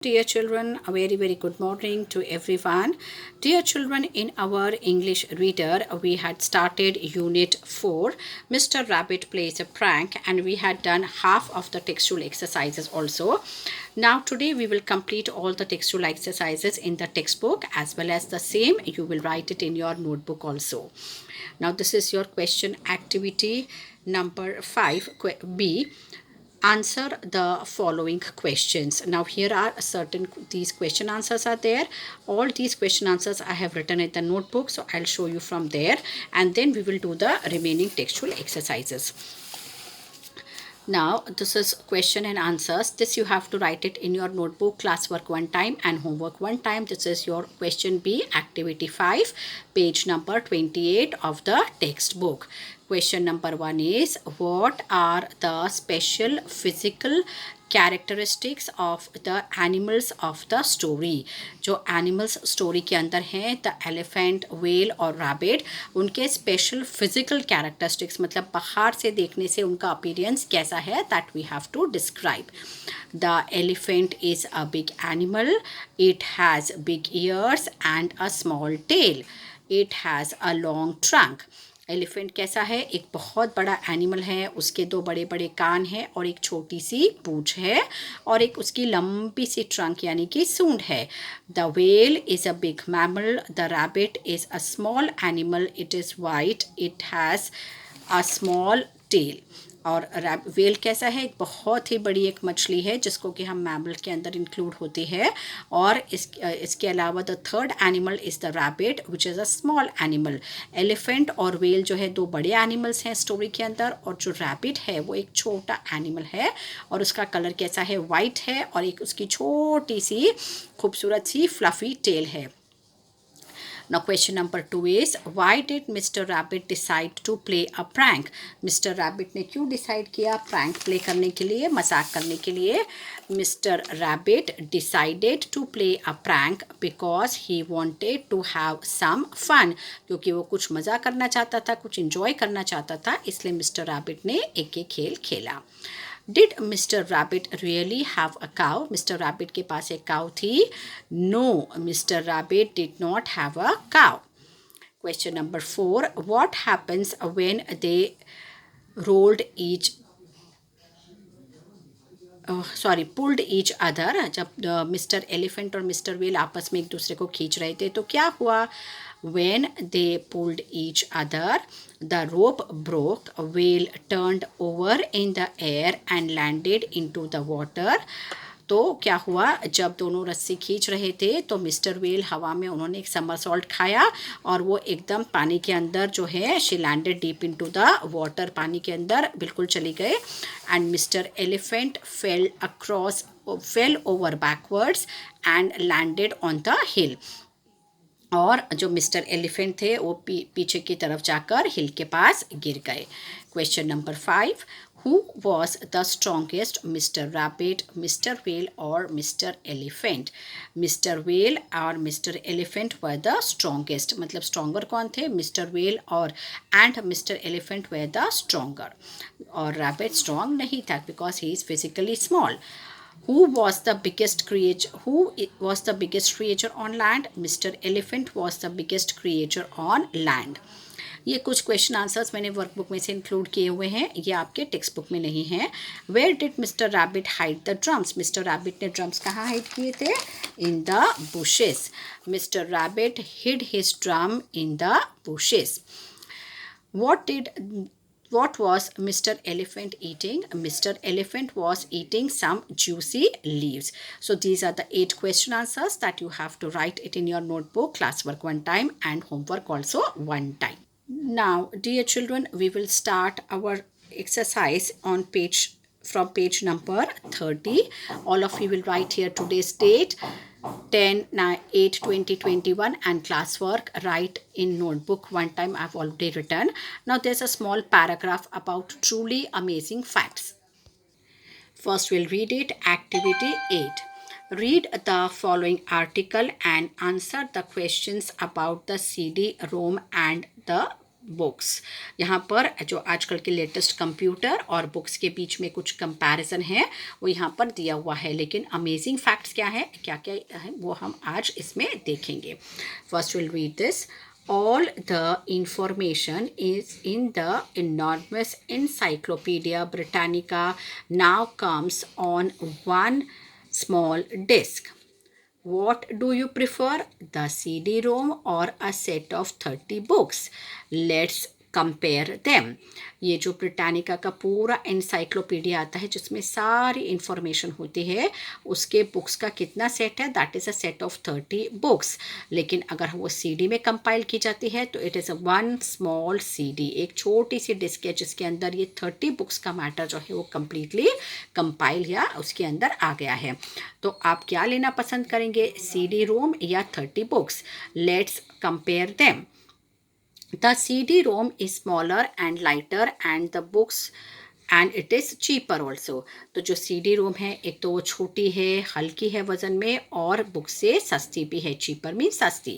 Dear children, a very good morning to everyone. Dear children, in our English reader, we had started Unit 4. Mr. Rabbit plays a prank, and we had done half of the textual exercises also. Now today we will complete all the textual exercises in the textbook, as well as the same you will write it in your notebook also. Now this is your question activity number 5, B. Answer the following questions. Now here are certain, these question answers are there. All these question answers I have written in the notebook, so I'll show you from there, and then we will do the remaining textual exercises. Now this is question and answers. This you have to write it in your notebook, classwork one time and homework one time. This is your question B, activity 5, page number 28 of the textbook. Question number 1 is, what are the special physical characteristics of the animals of the story? जो animals story के अंदर हैं, the elephant, whale और rabbit, उनके special physical characteristics मतलब बाहर से देखने से उनका appearance कैसा है, that we have to describe. The elephant is a big animal. It has big ears and a small tail. It has a long trunk. Elephant कैसा है? एक बहुत बड़ा एनिमल है, उसके दो बड़े बड़े कान हैं और एक छोटी सी पूंछ है और एक उसकी लंबी सी ट्रंक यानी कि सूंड है. The whale is a big mammal. The rabbit is a small animal. It is white. It has a small tell. और व्हेल कैसा है? एक बहुत ही बड़ी एक मछली है जिसको कि हम मैमल के अंदर इंक्लूड होती है. और इसके अलावा the third animal is the rabbit which is a small animal. Elephant और व्हेल जो है दो बड़े एनिमल्स हैं स्टोरी के अंदर, और जो रैबिट है वो एक छोटा एनिमल है और उसका कलर कैसा है? वाइट है, और एक उसकी छोटी सी खूबसूरत सी फ्लफ़ी टेल है. Now question number 2 is, why did Mr. Rabbit decide to play a prank? Mr. Rabbit ने क्यों decide किया prank play करने के लिए, मजाक करने के लिए? Mr. Rabbit decided to play a prank because he wanted to have some fun. क्योंकि वो कुछ मज़ा करना चाहता था, कुछ enjoy करना चाहता था, इसलिए Mr. Rabbit ने एक ये खेल खेला. Did Mr. Rabbit really have a cow? Mr. Rabbit के पास एक cow थी. No, Mr. Rabbit did not have a cow. Question number 4. What happens when they rolled each pulled each other? जब mister elephant और mister whale आपस में एक दूसरे को खींच रहे थे तो क्या हुआ? When they pulled each other, the rope broke. Whale turned over in the air and landed into the water. तो क्या हुआ? जब दोनों रस्सी खींच रहे थे तो मिस्टर व्हेल हवा में उन्होंने एक समरसॉल्ट खाया और वो एकदम पानी के अंदर जो है, she landed deep into the water, पानी के अंदर बिल्कुल चली गए. And mister elephant fail over backwards and landed on the हिल. और जो मिस्टर एलिफेंट थे वो पीछे की तरफ जाकर हिल के पास गिर गए. Question number 5. Who was the strongest, Mr. Rabbit, Mr. Whale or Mr. Elephant? Mr. Whale और Mr. Elephant were the strongest. मतलब stronger कौन थे? Mr. Whale और and Mr. Elephant were the stronger. और rabbit strong नहीं था because he is physically small. Who was the biggest creature on land? Mr. Elephant was the biggest creature on land. ये कुछ question answers मैंने workbook में से include किए हुए हैं, ये आपके टेक्स्ट बुक में नहीं है. Where did mister rabbit hide the drums? Mister rabbit ने ड्रम्स कहाँ हाइड किए थे? In the bushes. Mister rabbit hid his drum in the bushes. What was Mr. Elephant eating? Mr. Elephant was eating some juicy leaves. So these are the 8 question answers that you have to write it in your notebook, classwork one time and homework also one time. Now, dear children, we will start our exercise on from page number 30. All of you will write here today's date, 10/8/2021, and classwork write in notebook one time. I've already written. Now there's a small paragraph about truly amazing facts. First we'll read it. Activity 8. Read the following article and answer the questions about the CD-ROM and the books. यहाँ पर जो आजकल के latest computer और books के बीच में कुछ comparison है वो यहाँ पर दिया हुआ है, लेकिन अमेजिंग फैक्ट्स क्या है, क्या क्या है वो हम आज इसमें देखेंगे। First will read this. All the information is in the enormous Encyclopedia Britannica now comes on one small disk. What do you prefer, the CD-ROM or a set of 30 books? Let's compare them. ये जो Britannica का पूरा encyclopedia आता है जिसमें सारी information होती है, उसके बुक्स का कितना सेट है, that is a set of 30 books. लेकिन अगर वो सीडी में कंपाइल की जाती है तो it is a one small CD, एक छोटी सी डिस्क है जिसके अंदर ये 30 बुक्स का मैटर जो है वो कम्प्लीटली कंपाइल या उसके अंदर आ गया है। तो आप क्या लेना पसंद करेंगे, CD-ROM या 30 books? Let's compare them. The CD-ROM is smaller and lighter and the books and it is cheaper also. तो जो CD-ROM है एक तो वो छोटी है, हल्की है वज़न में और बुक से सस्ती भी है। cheaper means सस्ती।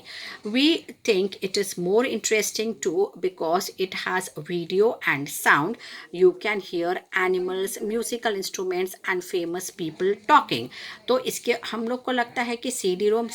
We think it is more interesting too because it has video and sound. You can hear animals, musical instruments and famous people talking. तो इसके हम लोग को लगता है कि CD-ROM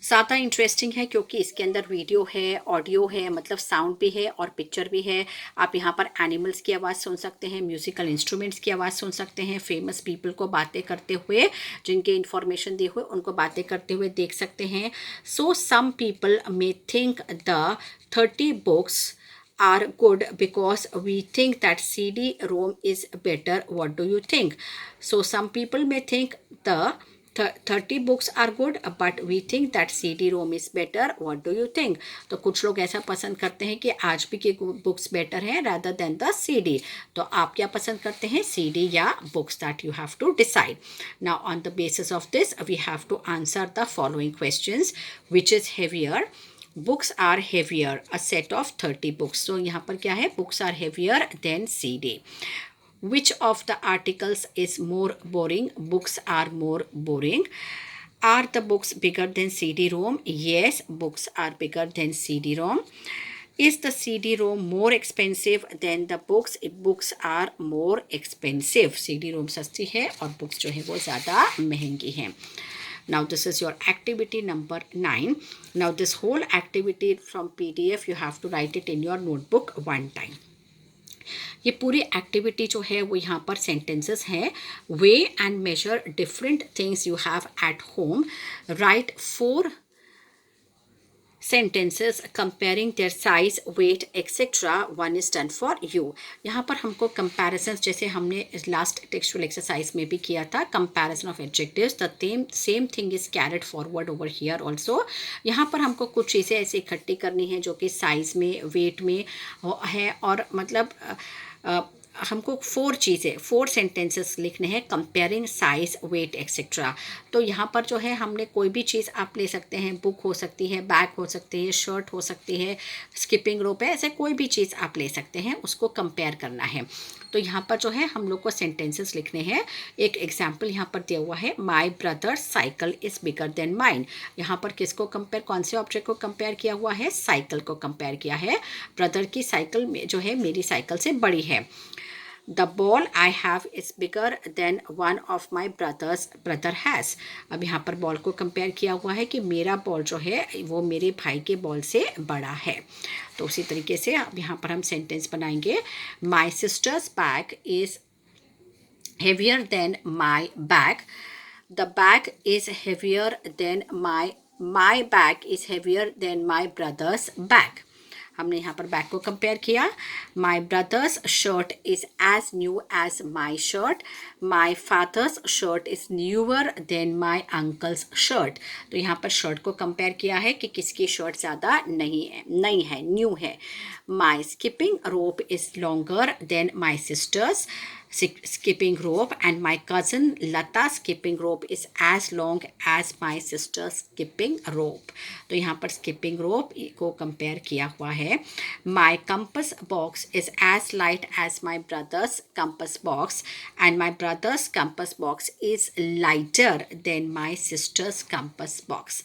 ज़्यादा इंटरेस्टिंग है क्योंकि इसके अंदर वीडियो है, ऑडियो है, मतलब साउंड भी है और पिक्चर भी है। आप यहाँ पर एनिमल्स की आवाज़ सुन सकते हैं, म्यूज़िकल इंस्ट्रूमेंट्स की आवाज़ सुन सकते हैं, फेमस पीपल को बातें करते हुए, जिनके इन्फॉर्मेशन दी हुए उनको बातें करते हुए देख सकते हैं। So some people may think the 30 books are good because we think that CD-ROM is better. What do you think? So some people may think the 30 books are good but we think that CD-ROM is better. What do you think? तो कुछ लोग ऐसा पसंद करते हैं कि आज भी के बुक्स बेटर हैं rather than the CD. तो आप क्या पसंद करते हैं, CD या books? That you have to decide. Now on the basis of this we have to answer the following questions. Which is heavier? Books are heavier, a set of 30 books. So यहाँ पर क्या है, books are heavier than CD. Which of the articles is more boring? Books are more boring. Are the books bigger than CD-ROM? Yes, books are bigger than CD-ROM. Is the CD-ROM more expensive than the books? Books are more expensive. CD-ROM सस्ती है और books जो है वो ज़्यादा महंगी हैं. Now this is your activity number 9. Now this whole activity from PDF you have to write it in your notebook one time. ये पूरी एक्टिविटी जो है वो यहाँ पर सेंटेंसेस हैं. Weigh and measure different things you have at home. Write 4 sentences comparing their size, weight, etc. One is done for you. यहाँ पर हमको comparisons जैसे हमने last textual exercise में भी किया था, comparison of adjectives, the same thing is carried forward over here also. यहाँ पर हमको कुछ चीज़ें ऐसे इकट्ठी करनी है जो कि size में, weight में है और मतलब हमको 4 सेंटेंसेस लिखने हैं कंपेयरिंग साइज, वेट एक्सेट्रा. तो यहाँ पर जो है हमने कोई भी चीज़ आप ले सकते हैं, बुक हो सकती है, बैग हो सकती है, शर्ट हो सकती है, स्किपिंग रोप है, ऐसे कोई भी चीज़ आप ले सकते हैं, उसको कंपेयर करना है. तो यहाँ पर जो है हम लोग को सेंटेंसेस लिखने हैं. एक एग्जाम्पल यहाँ पर दिया हुआ है, my brother cycle is bigger than mine. यहाँ पर किसको कंपेयर, कौन से ऑब्जेक्ट को कंपेयर किया हुआ है, साइकिल को कंपेयर किया है. ब्रदर की साइकिल में जो है मेरी साइकिल से बड़ी है. The ball I have is bigger than one of my brother has. अब यहाँ पर बॉल को कंपेयर किया हुआ है कि मेरा बॉल जो है वो मेरे भाई के बॉल से बड़ा है. तो उसी तरीके से अब यहाँ पर हम सेंटेंस बनाएंगे. My sister's bag is heavier than my bag. The bag is heavier than my bag is heavier than my brother's bag. हमने यहाँ पर बैग को कंपेयर किया. My brother's shirt is as new as my shirt. My father's shirt is newer than my uncle's shirt. तो यहाँ पर shirt को compare किया है कि किसकी शर्ट ज़्यादा नई है, न्यू है. My skipping rope is longer than my sister's. skipping rope, and my cousin Lata's skipping rope is as long as my sister's skipping rope. तो यहाँ पर skipping rope को compare किया हुआ है. My compass box is as light as my brother's compass box, and my brother's compass box is lighter than my sister's compass box.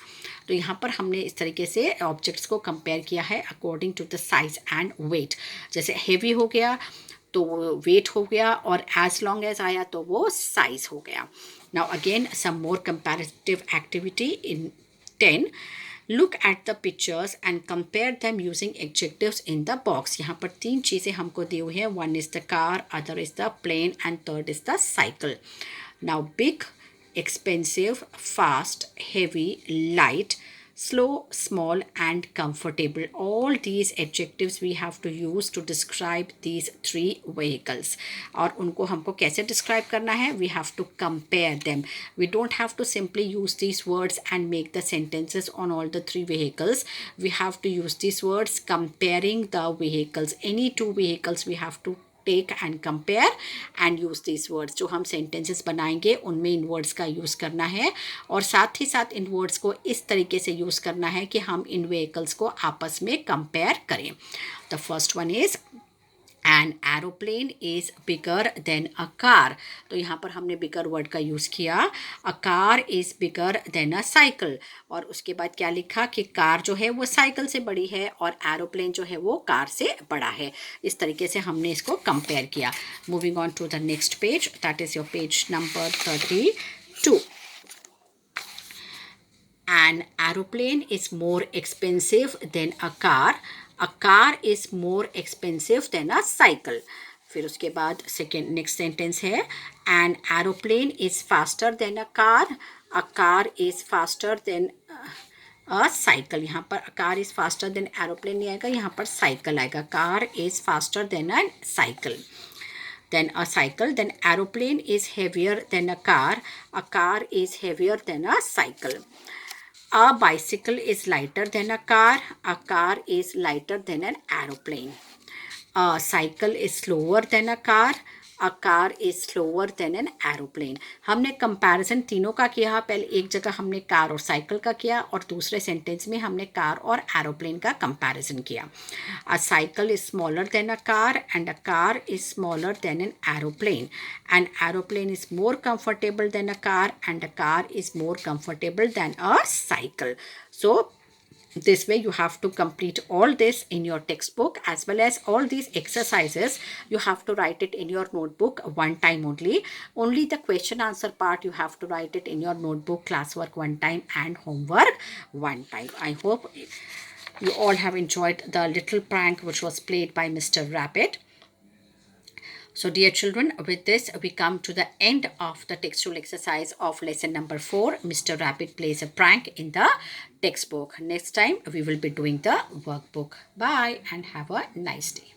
तो यहाँ पर हमने इस तरीके से ऑब्जेक्ट्स को कंपेयर किया है according to the size and weight. जैसे हेवी हो गया तो वेट हो गया, और एज लॉन्ग एज आया तो वो साइज हो गया. Now again some more comparative activity in 10. Look at the pictures and compare them using adjectives in the box. यहाँ पर 3 चीज़ें हमको दी हुई हैं. One is the car, other is the plane, and third is the cycle. Now big, expensive, fast, heavy, light, slow, small, and comfortable. All these adjectives we have to use to describe these 3 vehicles. और उनको हमको कैसे describe करना है? We have to compare them. We don't have to simply use these words and make the sentences on all the 3 vehicles. We have to use these words comparing the vehicles. Any 2 vehicles we have to take and compare and use this words. जो हम sentences बनाएंगे उनमें इन words का use करना है, और साथ ही साथ इन वर्ड्स को इस तरीके से यूज़ करना है कि हम इन व्हीकल्स को आपस में कंपेयर करें. The first one is an aeroplane is bigger than a car. तो यहाँ पर हमने बिगर वर्ड का यूज़ किया. A car is bigger than a cycle. और उसके बाद क्या लिखा कि कार जो है वो साइकिल से बड़ी है और एरोप्लेन जो है वो कार से बड़ा है. इस तरीके से हमने इसको कंपेयर किया. Moving on to the next page, that is your page number 32. An aeroplane is more expensive than a car. A car is more expensive than a cycle. फिर उसके बाद सेकेंड नेक्स्ट सेंटेंस है an aeroplane is faster than a car. A car is faster than a cycle. यहाँ पर car is faster than aeroplane नहीं आएगा, यहाँ पर साइकिल आएगा. Car is faster than a cycle. Then a cycle. Then aeroplane is heavier than a car. A car is heavier than a cycle. A bicycle is lighter than a car. A car is lighter than an aeroplane. A cycle is slower than a car. A car is slower than an aeroplane. हमने comparison तीनों का किया. पहले एक जगह हमने car और cycle का किया, और दूसरे सेंटेंस में हमने कार और एरोप्लेन का कंपैरिजन किया. A cycle is smaller than a car and a car is smaller than an aeroplane. An aeroplane is more comfortable than a car and a car is more comfortable than a cycle. So this way you have to complete all this in your textbook, as well as all these exercises you have to write it in your notebook one time only. Only the question answer part you have to write it in your notebook, classwork one time and homework one time. I hope you all have enjoyed the little prank which was played by Mr. Rabbit. So dear children, with this we come to the end of the textual exercise of lesson number 4. Mr. Rabbit plays a prank in the textbook. Next time we will be doing the workbook. Bye and have a nice day.